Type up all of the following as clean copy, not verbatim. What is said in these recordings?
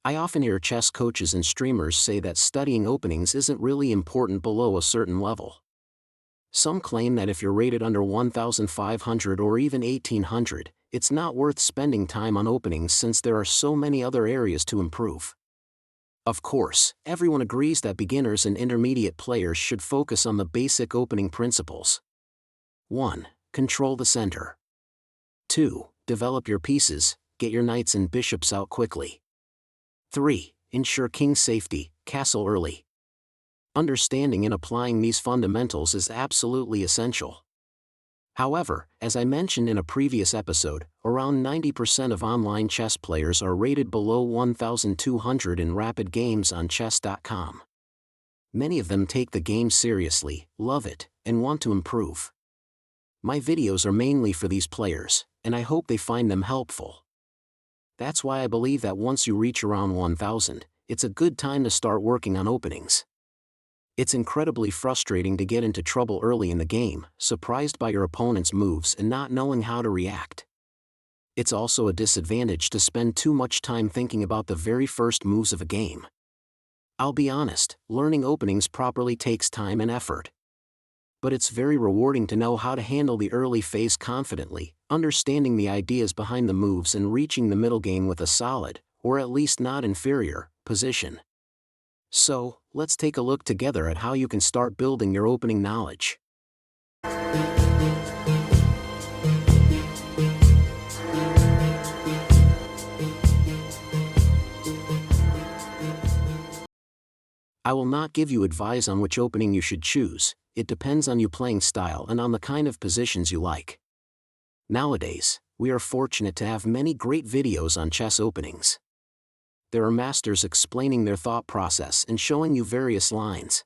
I often hear chess coaches and streamers say that studying openings isn't really important below a certain level. Some claim that if you're rated under 1,500 or even 1,800, it's not worth spending time on openings since there are so many other areas to improve. Of course, everyone agrees that beginners and intermediate players should focus on the basic opening principles. 1. Control the center. 2. Develop your pieces, get your knights and bishops out quickly. 3. Ensure king safety, castle early. Understanding and applying these fundamentals is absolutely essential. However, as I mentioned in a previous episode, around 90% of online chess players are rated below 1,200 in rapid games on chess.com. Many of them take the game seriously, love it, and want to improve. My videos are mainly for these players, and I hope they find them helpful. That's why I believe that once you reach around 1,000, it's a good time to start working on openings. It's incredibly frustrating to get into trouble early in the game, surprised by your opponent's moves and not knowing how to react. It's also a disadvantage to spend too much time thinking about the very first moves of a game. I'll be honest, learning openings properly takes time and effort. But it's very rewarding to know how to handle the early phase confidently, understanding the ideas behind the moves and reaching the middle game with a solid, or at least not inferior, position. So, let's take a look together at how you can start building your opening knowledge. I will not give you advice on which opening you should choose. It depends on your playing style and on the kind of positions you like. Nowadays, we are fortunate to have many great videos on chess openings. There are masters explaining their thought process and showing you various lines.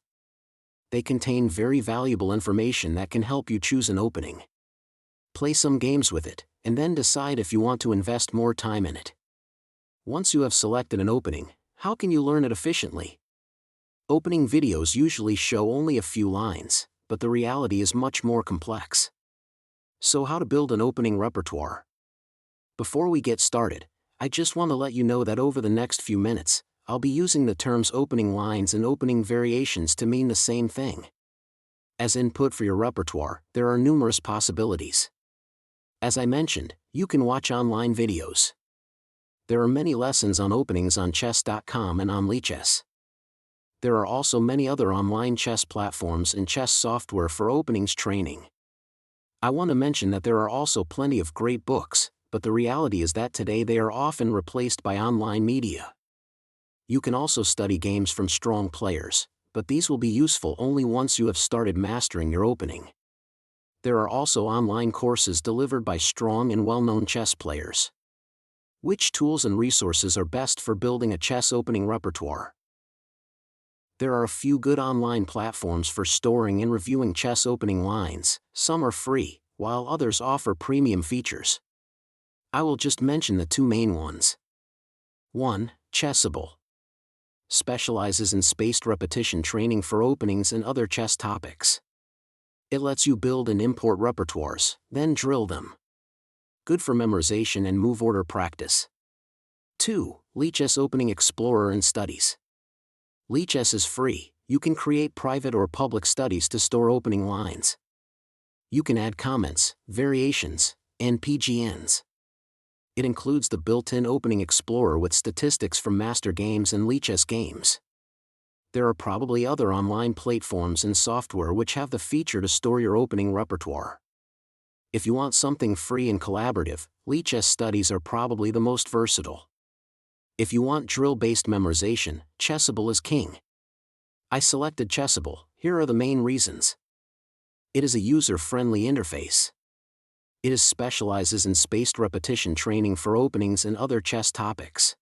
They contain very valuable information that can help you choose an opening. Play some games with it, and then decide if you want to invest more time in it. Once you have selected an opening, how can you learn it efficiently? Opening videos usually show only a few lines, but the reality is much more complex. So how to build an opening repertoire? Before we get started, I just want to let you know that over the next few minutes, I'll be using the terms opening lines and opening variations to mean the same thing. As input for your repertoire, there are numerous possibilities. As I mentioned, you can watch online videos. There are many lessons on openings on chess.com and on Lichess. There are also many other online chess platforms and chess software for openings training. I want to mention that there are also plenty of great books, but the reality is that today they are often replaced by online media. You can also study games from strong players, but these will be useful only once you have started mastering your opening. There are also online courses delivered by strong and well-known chess players. Which tools and resources are best for building a chess opening repertoire? There are a few good online platforms for storing and reviewing chess opening lines. Some are free, while others offer premium features. I will just mention the two main ones. 1. Chessable. Specializes in spaced repetition training for openings and other chess topics. It lets you build and import repertoires, then drill them. Good for memorization and move order practice. 2. Lichess Opening Explorer and Studies. Lichess is free. You can create private or public studies to store opening lines. You can add comments, variations, and PGNs. It includes the built-in Opening Explorer with statistics from master games and Lichess games. There are probably other online platforms and software which have the feature to store your opening repertoire. If you want something free and collaborative, Lichess studies are probably the most versatile. If you want drill-based memorization, Chessable is king. I selected Chessable. Here are the main reasons. It is a user-friendly interface. It specializes in spaced repetition training for openings and other chess topics.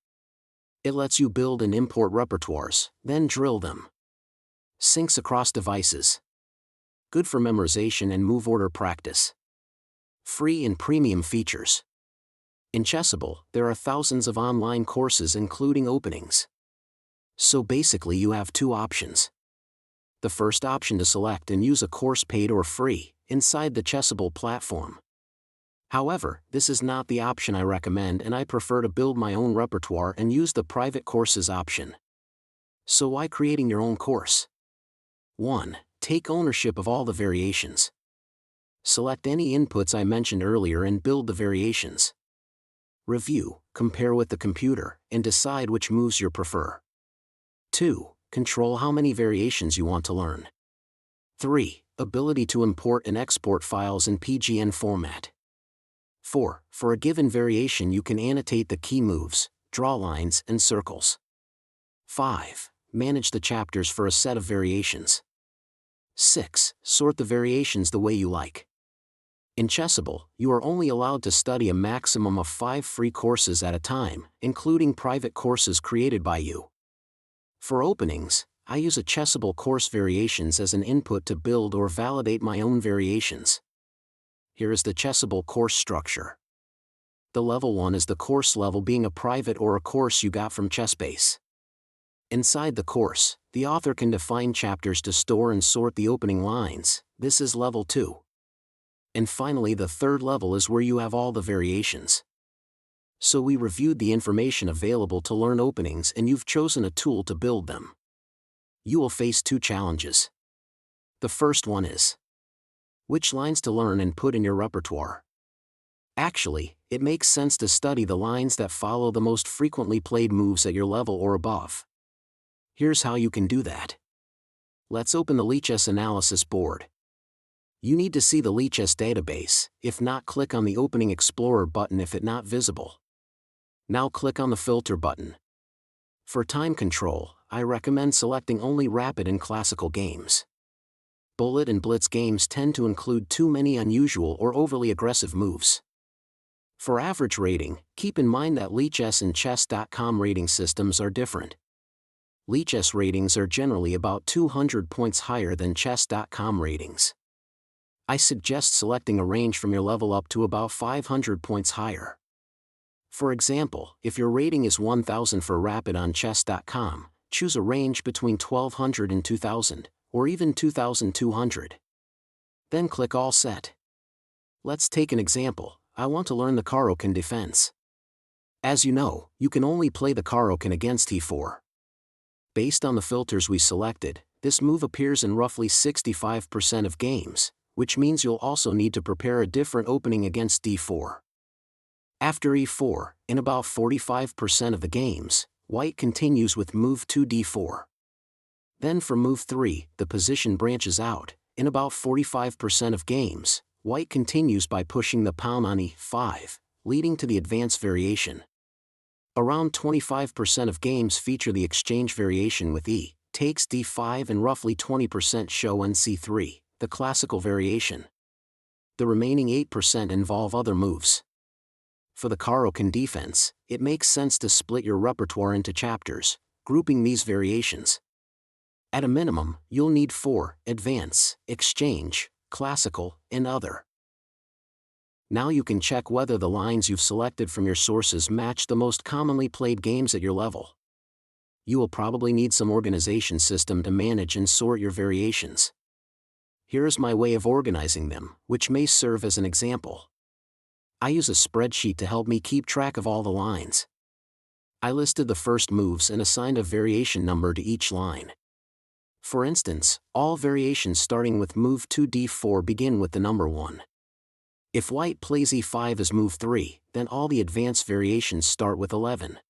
It lets you build and import repertoires, then drill them. Syncs across devices. Good for memorization and move order practice. Free and premium features. In Chessable, there are thousands of online courses including openings. So basically you have two options. The first option to select and use a course paid or free, inside the Chessable platform. However, this is not the option I recommend, and I prefer to build my own repertoire and use the private courses option. So why creating your own course? 1. Take ownership of all the variations. Select any inputs I mentioned earlier and build the variations. Review, compare with the computer, and decide which moves you prefer. 2. Control how many variations you want to learn. 3. Ability to import and export files in PGN format. 4. For a given variation you can annotate the key moves, draw lines and circles. 5. Manage the chapters for a set of variations. 6. Sort the variations the way you like. In Chessable, you are only allowed to study a maximum of 5 free courses at a time, including private courses created by you. For openings, I use a Chessable course variations as an input to build or validate my own variations. Here is the Chessable course structure. The level 1 is the course level, being a private or a course you got from Chessbase. Inside the course, the author can define chapters to store and sort the opening lines. This is level 2. And finally, the third level is where you have all the variations. So we reviewed the information available to learn openings and you've chosen a tool to build them. You will face 2 challenges. The first one is which lines to learn and put in your repertoire. Actually, it makes sense to study the lines that follow the most frequently played moves at your level or above. Here's how you can do that. Let's open the Lichess analysis board. You need to see the Lichess database. If not, click on the Opening Explorer button if it not visible. Now click on the Filter button. For time control, I recommend selecting only rapid and classical games. Bullet and blitz games tend to include too many unusual or overly aggressive moves. For average rating, keep in mind that Lichess and Chess.com rating systems are different. Lichess ratings are generally about 200 points higher than Chess.com ratings. I suggest selecting a range from your level up to about 500 points higher. For example, if your rating is 1000 for rapid on Chess.com, choose a range between 1200 and 2000, or even 2200. Then click All Set. Let's take an example. I want to learn the Caro-Kann defense. As you know, you can only play the Caro-Kann against e4. Based on the filters we selected, this move appears in roughly 65% of games, which means you'll also need to prepare a different opening against d4. After e4, in about 45% of the games, white continues with move 2 d4. Then for move 3, the position branches out. In about 45% of games, white continues by pushing the pawn on e5, leading to the advance variation. Around 25% of games feature the exchange variation with e takes d5, and roughly 20% show nc3, the classical variation. The remaining 8% involve other moves. For the Caro-Kann defense, it makes sense to split your repertoire into chapters, grouping these variations. At a minimum, you'll need 4: advance, exchange, classical, and other. Now you can check whether the lines you've selected from your sources match the most commonly played games at your level. You will probably need some organization system to manage and sort your variations. Here is my way of organizing them, which may serve as an example. I use a spreadsheet to help me keep track of all the lines. I listed the first moves and assigned a variation number to each line. For instance, all variations starting with move 2 d4 begin with the number 1. If white plays e5 as move 3, then all the advance variations start with 11.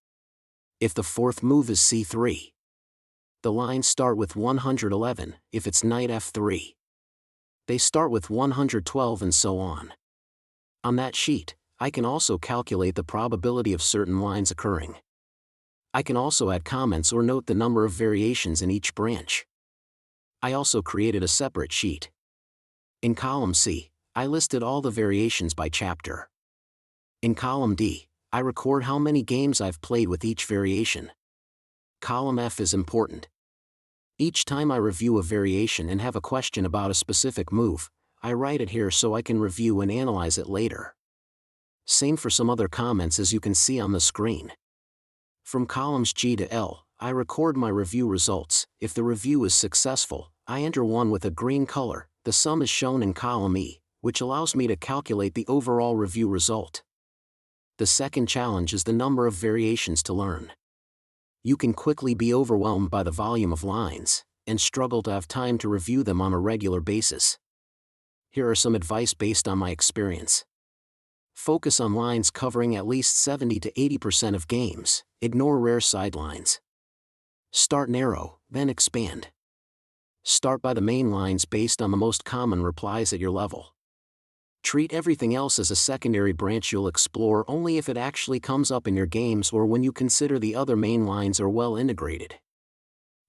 If the fourth move is c3, the lines start with 111. If it's knight f3, they start with 112, and so on. On that sheet, I can also calculate the probability of certain lines occurring. I can also add comments or note the number of variations in each branch. I also created a separate sheet. In column C, I listed all the variations by chapter. In column D, I record how many games I've played with each variation. Column F is important. Each time I review a variation and have a question about a specific move, I write it here so I can review and analyze it later. Same for some other comments, as you can see on the screen. From columns G to L, I record my review results. If the review is successful, I enter 1 with a green color. The sum is shown in column E, which allows me to calculate the overall review result. The second challenge is the number of variations to learn. You can quickly be overwhelmed by the volume of lines, and struggle to have time to review them on a regular basis. Here are some advice based on my experience. Focus on lines covering at least 70 to 80% of games, ignore rare sidelines. Start narrow, then expand. Start by the main lines based on the most common replies at your level. Treat everything else as a secondary branch you'll explore only if it actually comes up in your games or when you consider the other main lines are well integrated.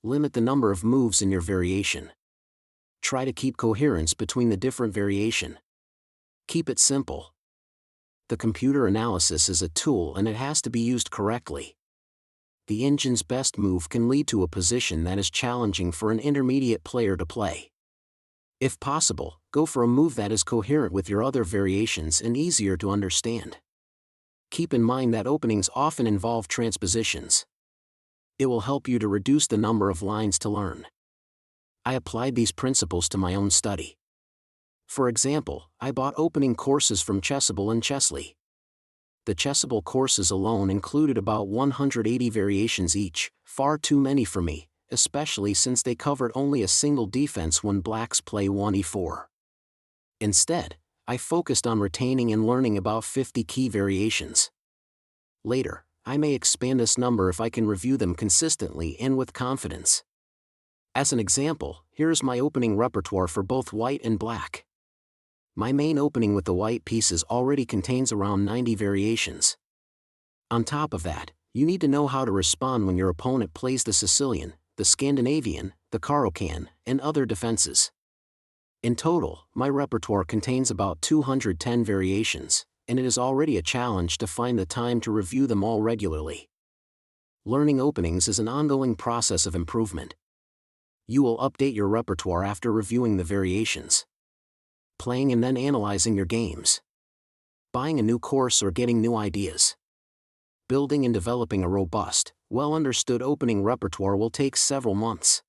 Limit the number of moves in your variation. Try to keep coherence between the different variation. Keep it simple. The computer analysis is a tool and it has to be used correctly. The engine's best move can lead to a position that is challenging for an intermediate player to play. If possible, go for a move that is coherent with your other variations and easier to understand. Keep in mind that openings often involve transpositions. It will help you to reduce the number of lines to learn. I applied these principles to my own study. For example, I bought opening courses from Chessable and Chessly. The Chessable courses alone included about 180 variations each, far too many for me, especially since they covered only a single defense when blacks play 1e4. Instead, I focused on retaining and learning about 50 key variations. Later, I may expand this number if I can review them consistently and with confidence. As an example, here is my opening repertoire for both white and black. My main opening with the white pieces already contains around 90 variations. On top of that, you need to know how to respond when your opponent plays the Sicilian, the Scandinavian, the Caro-Kann, and other defenses. In total, my repertoire contains about 210 variations, and it is already a challenge to find the time to review them all regularly. Learning openings is an ongoing process of improvement. You will update your repertoire after reviewing the variations. Playing and then analyzing your games. Buying a new course or getting new ideas. Building and developing a robust, well-understood opening repertoire will take several months.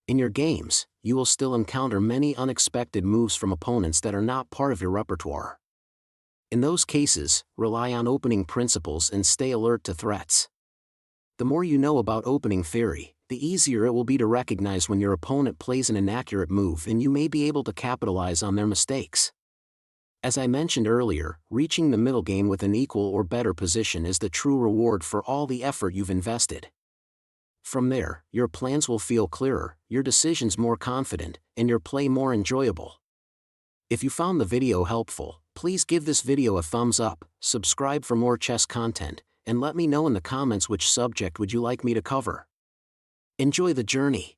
In your games, you will still encounter many unexpected moves from opponents that are not part of your repertoire. In those cases, rely on opening principles and stay alert to threats. The more you know about opening theory, the easier it will be to recognize when your opponent plays an inaccurate move and you may be able to capitalize on their mistakes. As I mentioned earlier, reaching the middle game with an equal or better position is the true reward for all the effort you've invested. From there, your plans will feel clearer, your decisions more confident, and your play more enjoyable. If you found the video helpful, please give this video a thumbs up, subscribe for more chess content, and let me know in the comments which subject would you like me to cover. Enjoy the journey.